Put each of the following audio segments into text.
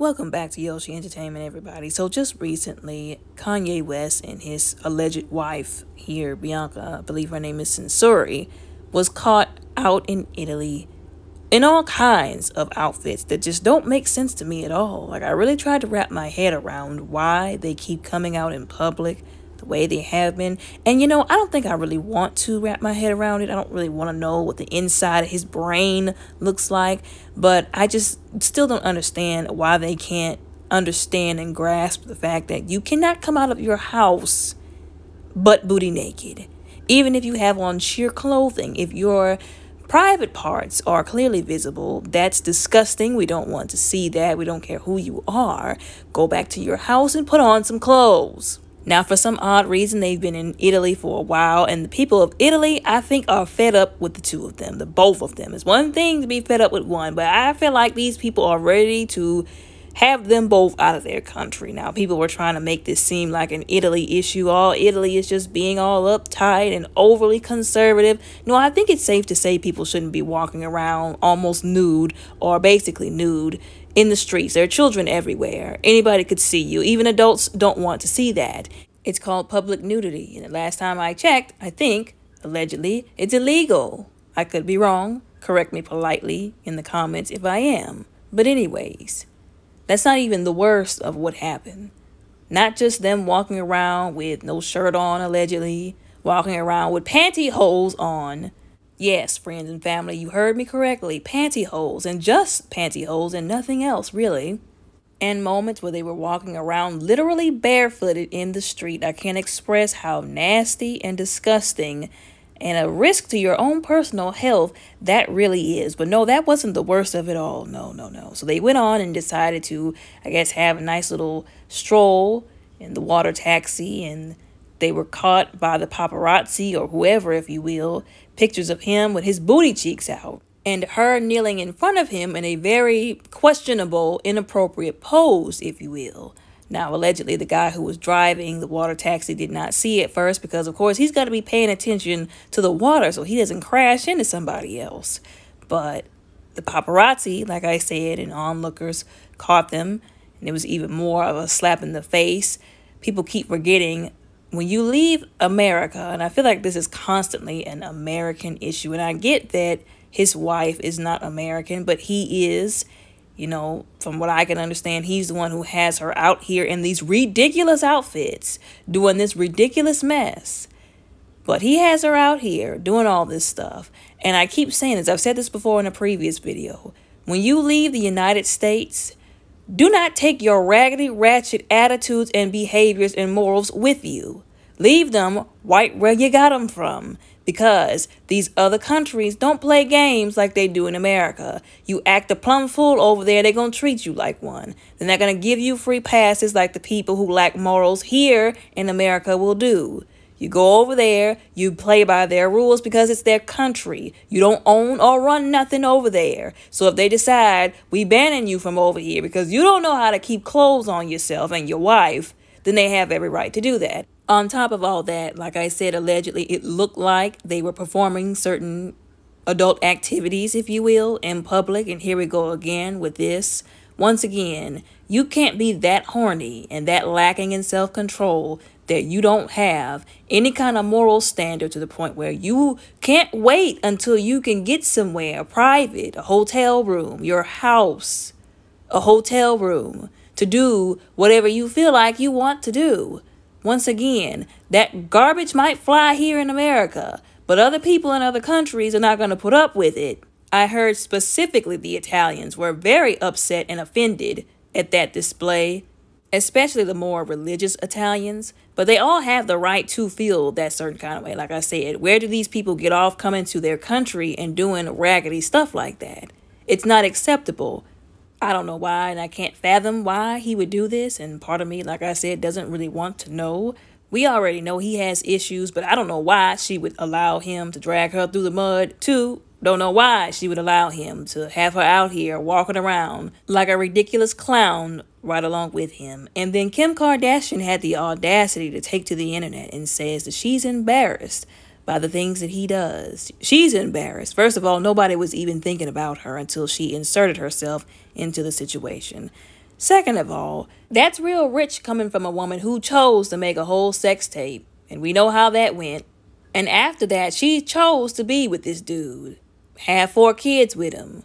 Welcome back to Yoshi Entertainment, everybody. So just recently, Kanye West and his alleged wife here, Bianca, I believe her name is Sensori, was caught out in Italy in all kinds of outfits that just don't make sense to me at all. Like, I really tried to wrap my head around why they keep coming out in public the way they have been. And I don't think I really want to wrap my head around it. I don't really want to know what the inside of his brain looks like. But I just still don't understand why they can't understand and grasp the fact that you cannot come out of your house butt booty naked. Even if you have on sheer clothing, if your private parts are clearly visible, that's disgusting. We don't want to see that. We don't care who you are. Go back to your house and put on some clothes. Now, for some odd reason, they've been in Italy for a while, and the people of Italy, I think, are fed up with the two of them, the both of them. It's one thing to be fed up with one, but I feel like these people are ready to have them both out of their country. Now, people were trying to make this seem like an Italy issue. All Italy is just being all uptight and overly conservative. No, I think it's safe to say people shouldn't be walking around almost nude or basically nude in the streets. There are children everywhere. Anybody could see you. Even adults don't want to see that. It's called public nudity. And the last time I checked, I think, allegedly, it's illegal. I could be wrong. Correct me politely in the comments if I am. But anyways, that's not even the worst of what happened. Not just them walking around with no shirt on, allegedly, walking around with pantyhose on. Yes, friends and family, you heard me correctly. Pantyhose, and just pantyhose and nothing else, really. And moments where they were walking around literally barefooted in the street. I can't express how nasty and disgusting and a risk to your own personal health that really is. But no, that wasn't the worst of it all. No. So they went on and decided to, I guess, have a nice little stroll in the water taxi, and they were caught by the paparazzi, or whoever, if you will, pictures of him with his booty cheeks out and her kneeling in front of him in a very questionable, inappropriate pose, if you will. Now, allegedly, the guy who was driving the water taxi did not see it first because, of course, he's got to be paying attention to the water so he doesn't crash into somebody else. But the paparazzi, like I said, and onlookers caught them, and it was even more of a slap in the face. People keep forgetting, when you leave America, and I feel like this is constantly an American issue, and I get that his wife is not American, but he is, from what I can understand, he's the one who has her out here in these ridiculous outfits, doing this ridiculous mess. But he has her out here doing all this stuff. And I keep saying this, I've said this before in a previous video. When you leave the United States, do not take your raggedy, ratchet attitudes and behaviors and morals with you. Leave them right where you got them from, because these other countries don't play games like they do in America. You act a plum fool over there, they're going to treat you like one. They're not going to give you free passes like the people who lack morals here in America will do. You go over there, you play by their rules because it's their country. You don't own or run nothing over there. So if they decide, we banning you from over here because you don't know how to keep clothes on yourself and your wife, then they have every right to do that. On top of all that, like I said, allegedly, it looked like they were performing certain adult activities, if you will, in public. And here we go again with this. Once again, you can't be that horny and that lacking in self-control that you don't have any kind of moral standard to the point where you can't wait until you can get somewhere private, a hotel room, your house, a hotel room, to do whatever you feel like you want to do. Once again, that garbage might fly here in America, but other people in other countries are not going to put up with it. I heard specifically the Italians were very upset and offended at that display, especially the more religious Italians. But they all have the right to feel that certain kind of way. Like I said, where do these people get off coming to their country and doing raggedy stuff like that? It's not acceptable. I don't know why, and I can't fathom why he would do this. And part of me, like I said, doesn't really want to know. We already know he has issues, but I don't know why she would allow him to drag her through the mud, too. Don't know why she would allow him to have her out here walking around like a ridiculous clown right along with him. And then Kim Kardashian had the audacity to take to the internet and says that she's embarrassed by the things that he does. She's embarrassed. First of all, nobody was even thinking about her until she inserted herself into the situation. Second of all, that's real rich coming from a woman who chose to make a whole sex tape. And we know how that went. And after that, she chose to be with this dude. Had 4 kids with him.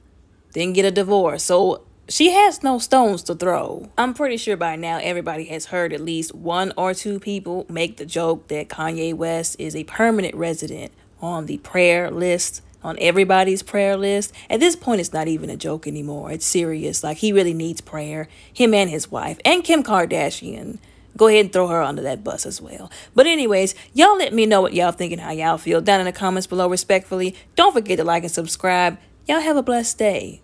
Didn't get a divorce. So she has no stones to throw. I'm pretty sure by now everybody has heard at least 1 or 2 people make the joke that Kanye West is a permanent resident on the prayer list, on everybody's prayer list. At this point, it's not even a joke anymore. It's serious. Like, he really needs prayer. Him and his wife. And Kim Kardashian. Go ahead and throw her under that bus as well. But anyways, y'all let me know what y'all think and how y'all feel down in the comments below respectfully. Don't forget to like and subscribe. Y'all have a blessed day.